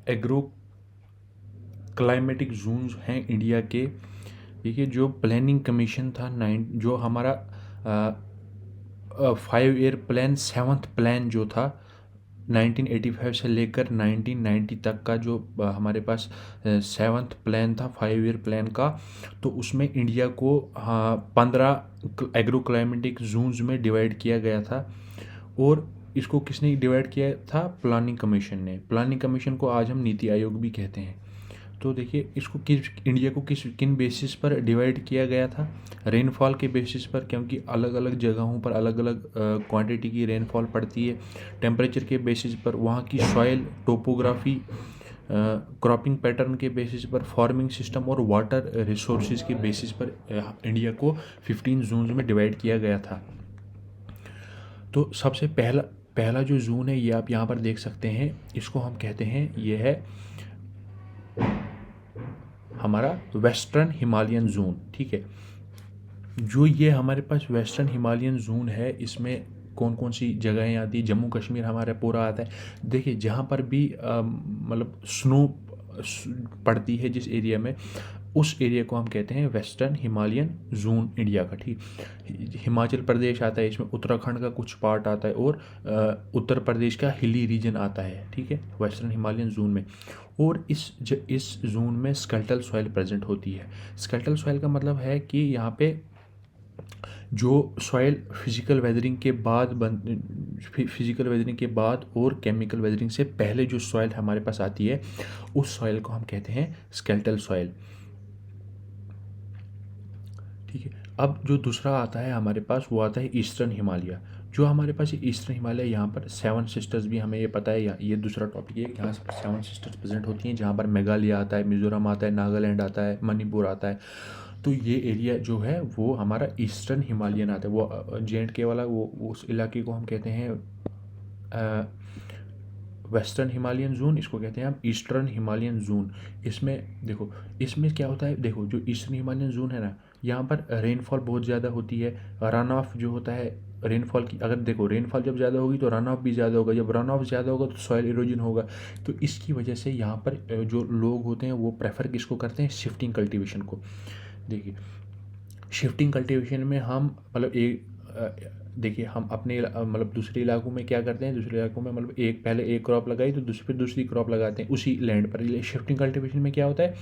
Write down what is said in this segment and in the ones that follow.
Agro climatic zones हैं India के। देखिए, जो प्लानिंग कमीशन था जो हमारा 5 ईयर प्लान, 7th प्लान जो था 1985 से लेकर 1990 तक का, जो हमारे पास 7th प्लान था 5 ईयर प्लान का, तो उसमें इंडिया को 15 एग्रो क्लाइमेटिक जोन्स में डिवाइड किया गया था। और इसको किसने डिवाइड किया था? प्लानिंग कमीशन ने। प्लानिंग कमीशन को आज हम नीति आयोग भी कहते हैं। तो देखिए, इसको इंडिया को किन बेसिस पर डिवाइड किया गया था? रेनफॉल के बेसिस पर, क्योंकि अलग अलग जगहों पर अलग अलग क्वांटिटी की रेनफॉल पड़ती है। टेम्परेचर के बेसिस पर, वहाँ की सॉइल टोपोग्राफी, क्रॉपिंग पैटर्न के बेसिस पर, फार्मिंग सिस्टम और वाटर रिसोर्सेज के बेसिस पर इंडिया को 15 जोन में डिवाइड किया गया था। तो सबसे पहला जो जोन है, ये आप यहाँ पर देख सकते हैं, इसको हम कहते हैं, ये है हमारा वेस्टर्न हिमालयन जोन। ठीक है, जो ये हमारे पास वेस्टर्न हिमालयन जोन है, इसमें कौन कौन सी जगहें आती है? जम्मू कश्मीर हमारा पूरा आता है। देखिए, जहाँ पर भी मतलब स्नो पड़ती है जिस एरिया में, उस एरिया को हम कहते हैं वेस्टर्न हिमालयन जोन इंडिया का। ठीक, हिमाचल प्रदेश आता है इसमें, उत्तराखंड का कुछ पार्ट आता है, और उत्तर प्रदेश का हिली रीजन आता है। ठीक है, वेस्टर्न हिमालयन जोन में। और इस जोन में स्केल्टल सॉइल प्रेजेंट होती है। स्केल्टल सॉइल का मतलब है कि यहाँ पे जो सॉइल फिजिकल वेदरिंग के बाद और केमिकल वेदरिंग से पहले जो सॉइल हमारे पास आती है, उस सॉइल को हम कहते हैं स्केल्टल सॉइल। ठीक है, अब जो दूसरा आता है हमारे पास, वो आता है ईस्टर्न हिमालय। जो हमारे पास ये ईस्टर्न हिमालय, यहाँ पर 7 सिस्टर्स भी हमें ये पता है, ये दूसरा टॉपिक है। यहाँ से 7 सिस्टर्स प्रेजेंट होती हैं, जहाँ पर मेघालय आता है, मिजोरम आता है, नागालैंड आता है, मणिपुर आता है। तो ये एरिया जो है वो हमारा ईस्टर्न हिमालयन आता है। वो JNK वाला, वो उस इलाके को हम कहते हैं वेस्टर्न हिमालयन जोन, इसको कहते हैं हम ईस्टर्न हिमालयन जोन। इसमें देखो, इसमें क्या होता है, देखो जो ईस्टर्न हिमालयन जोन है ना, यहाँ पर रेनफॉल बहुत ज़्यादा होती है। रन ऑफ जो होता है रेनफॉल की, अगर देखो रेनफॉल जब ज़्यादा होगी तो रन ऑफ भी ज़्यादा होगा, जब रन ऑफ ज़्यादा होगा तो सॉइल इरोजन होगा। तो इसकी वजह से यहाँ पर जो लोग होते हैं वो प्रेफर किसको करते हैं? शिफ्टिंग कल्टीवेशन को। देखिए, शिफ्टिंग कल्टीवेशन में हम मतलब देखिए, हम अपने मतलब दूसरे इलाकों में क्या करते हैं? दूसरे इलाकों में मतलब पहले एक क्रॉप लगाई तो फिर दूसरी क्रॉप लगाते हैं उसी लैंड पर। शिफ्टिंग कल्टीवेशन में क्या होता है?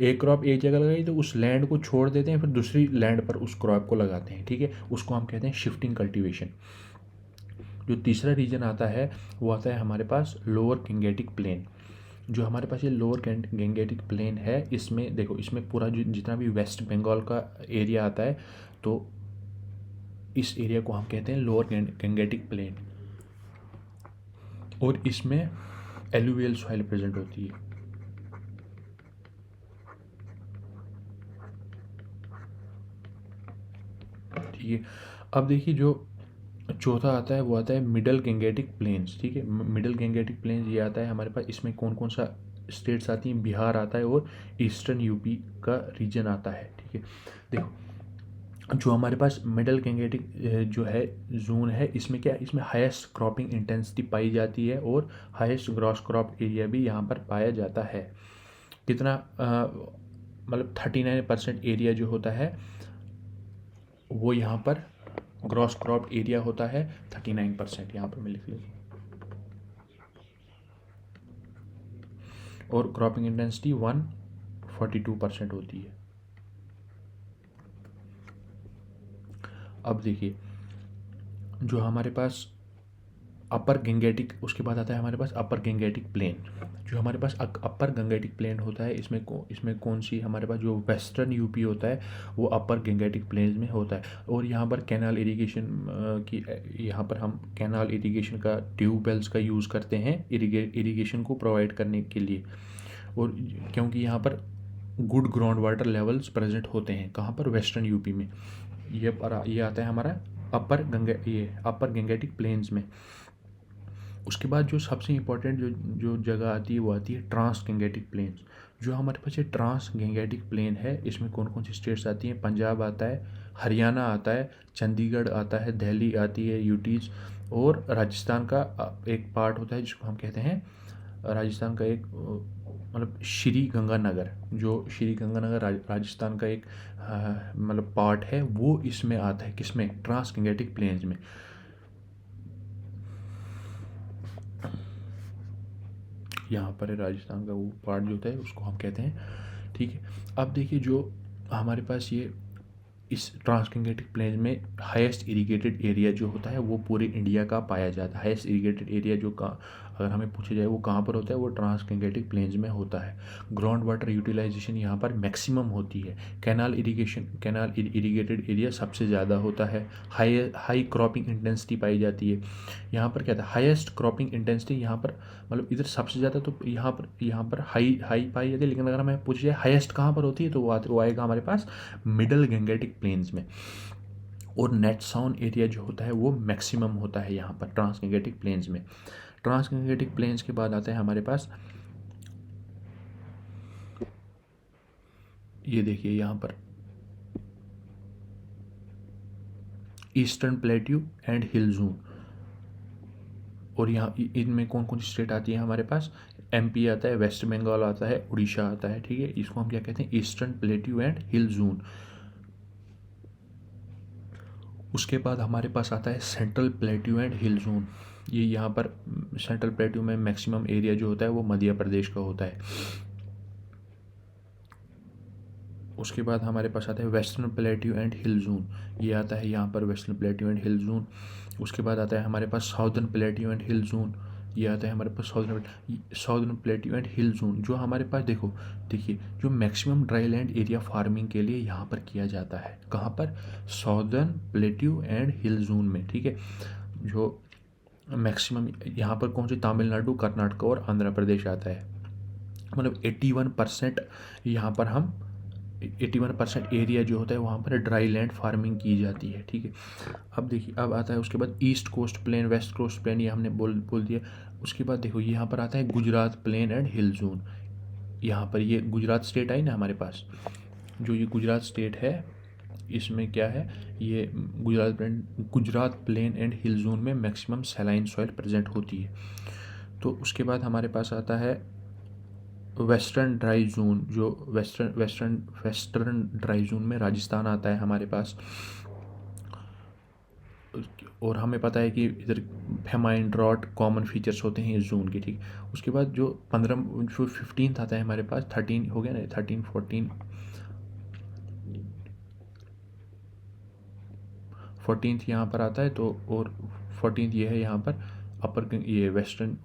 एक क्रॉप एक जगह लगाई तो उस लैंड को छोड़ देते हैं, फिर दूसरी लैंड पर उस क्रॉप को लगाते हैं। ठीक है, उसको हम कहते हैं शिफ्टिंग कल्टीवेशन। जो तीसरा रीजन आता है, वो आता है हमारे पास लोअर गंगेटिक प्लेन। जो हमारे पास ये लोअर गंगेटिक प्लेन है, इसमें देखो, इसमें पूरा जितना भी वेस्ट बंगाल का एरिया आता है, तो इस एरिया को हम कहते हैं लोअर गंगेटिक प्लेन। और इसमें एलुवियल सॉइल प्रेजेंट होती है। ठीक है, अब देखिए, जो चौथा आता है वो आता है मिडल गंगेटिक प्लेन्स। ठीक है, मिडल गंगेटिक प्लेन्स ये आता है हमारे पास। इसमें कौन कौन सा स्टेट्स आती हैं? बिहार आता है और ईस्टर्न यूपी का रीजन आता है। ठीक है, देखो, जो हमारे पास मिडल गंगेटिक जो है जोन है, इसमें क्या है? इसमें हाईएस्ट क्रॉपिंग इंटेंसिटी पाई जाती है और हाईएस्ट ग्रॉस क्रॉप एरिया भी यहाँ पर पाया जाता है। कितना मतलब 39% एरिया जो होता है वो यहाँ पर ग्रॉस क्रॉप एरिया होता है 39%, यहाँ पर मैं लिख लेता हूँ। और क्रॉपिंग इंटेंसिटी 142% होती है। अब देखिए, जो हमारे पास अपर गंगेटिक, उसके बाद आता है हमारे पास अपर गंगेटिक प्लेन। जो हमारे पास अपर गंगेटिक प्लेन होता है, इसमें कौन सी हमारे पास जो वेस्टर्न यूपी होता है वो अपर गंगेटिक प्लेन्स में होता है। और यहाँ पर कैनाल इरिगेशन की, यहाँ पर हम कैनाल इरिगेशन का, ट्यूबवेल्स का यूज़ करते हैं इरिगेशन को प्रोवाइड करने के लिए। और क्योंकि यहाँ पर good ground water levels present होते हैं, कहाँ पर? वेस्टर्न यूपी में। ये आता है हमारा अपर गंगेटिक प्लेन्स में। उसके बाद जो सबसे इम्पोर्टेंट जो जगह आती है वो आती है ट्रांस गंगेटिक प्लेन्स। जो हमारे पास ये ट्रांस गंगेटिक प्लेन है, इसमें कौन कौन सी स्टेट्स आती हैं? पंजाब आता है, हरियाणा आता है, चंडीगढ़ आता है, दिल्ली आती है, यूटीज, और राजस्थान का एक पार्ट होता है जिसको हम कहते हैं राजस्थान का एक मतलब श्री गंगानगर, जो श्री गंगानगर राजस्थान का एक मतलब पार्ट है, वो इसमें आता है, किसमें, ट्रांस गंगेटिक प्लेन्स में। यहाँ पर है राजस्थान का वो पार्ट जो होता है, उसको हम कहते हैं, ठीक है। अब देखिए जो हमारे पास ये इस ट्रांसगंगेटिक प्लेन में हाईएस्ट इरिगेटेड एरिया जो होता है वो पूरे इंडिया का पाया जाता है। हाईएस्ट इरिगेटेड एरिया जो का अगर हमें पूछा जाए वो कहाँ पर होता है, वो ट्रांसगंगेटिक प्लेन्स में होता है। ग्राउंड वाटर यूटिलाइजेशन यहाँ पर मैक्सिमम होती है। कैनाल इरिगेटेड एरिया सबसे ज़्यादा होता है। हाई क्रॉपिंग इंटेंसिटी पाई जाती है। यहाँ पर क्या था, हाईएस्ट क्रॉपिंग इंटेंसिटी यहाँ पर, मतलब इधर सबसे ज़्यादा तो यहाँ पर हाई पाई जाती है, लेकिन अगर हमें पूछा जाए हाईएस्ट कहाँ पर होती है तो वो आएगा हमारे पास मिडल गंगेटिक प्लेन्स में। और नेट साउंड एरिया जो होता है वो मैक्सिमम होता है यहाँ पर ट्रांसगंगेटिक प्लेन्स में। ट्रांसगंगेटिक प्लेन्स के बाद आता है हमारे पास, ये देखिए यहाँ पर eastern plateau and hill zone. और यहाँ इनमें कौन कौन सी स्टेट आती है हमारे पास, एमपी आता है, वेस्ट बंगाल आता है, उड़ीसा आता है, ठीक है। इसको हम क्या कहते हैं, eastern plateau and hill zone. उसके बाद हमारे पास आता है central plateau and hill zone. ये यहाँ पर सेंट्रल प्लेट्यू में मैक्सिमम एरिया जो होता है वो मध्य प्रदेश का होता है। उसके बाद हमारे पास आता है western plateau and hill zone, ये आता है यहाँ पर western plateau and hill zone. उसके बाद आता है हमारे पास southern plateau and hill zone, ये आता है हमारे पास southern plateau and hill zone. जो हमारे पास देखिए जो maximum dry land area farming के लिए यहाँ पर किया जाता है, कहाँ पर, southern plateau and hill zone में, ठीक है। जो मैक्सिमम यहाँ पर कौन से, तमिलनाडु, कर्नाटक और आंध्र प्रदेश आता है। मतलब 81% यहाँ पर हम 81% एरिया जो होता है वहाँ पर ड्राई लैंड फार्मिंग की जाती है, ठीक है। अब देखिए अब आता है उसके बाद east coast plain, west coast plain, ये हमने बोल दिया। उसके बाद देखो यहाँ पर आता है Gujarat plain and hill zone. यहाँ पर ये गुजरात स्टेट आई ना हमारे पास, जो ये गुजरात स्टेट है इसमें क्या है, ये Gujarat plain and hill zone में मैक्सिमम सैलाइन सॉइल प्रेजेंट होती है। तो उसके बाद हमारे पास आता है वेस्टर्न ड्राई जोन, जो वेस्टर्न ड्राई जोन में राजस्थान आता है हमारे पास। और हमें पता है कि इधर फेमाइन, ड्रॉट कॉमन फीचर्स होते हैं इस जोन के, ठीक। उसके बाद जो 15 आता है हमारे पास, 13 हो गया ना, 13 14 यहाँ पर आता है। तो और 14 ये है यहाँ पर अपर ये वेस्टर्न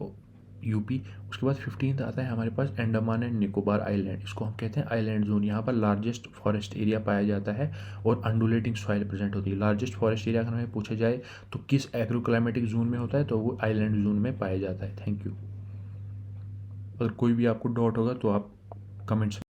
यूपी। उसके बाद 15 आता है हमारे पास अंडमान एंड निकोबार आइलैंड, इसको हम कहते हैं आइलैंड जोन। यहाँ पर लार्जेस्ट फॉरेस्ट एरिया पाया जाता है और अंडुलेटिंग सॉइल प्रेजेंट होती है। लार्जेस्ट फॉरेस्ट एरिया अगर हमें पूछा जाए तो किस एग्रोक्लाइमेटिक जोन में होता है, तो वो आइलैंड जोन में पाया जाता है। Thank you. अगर कोई भी आपको डाउट होगा तो आप कमेंट्स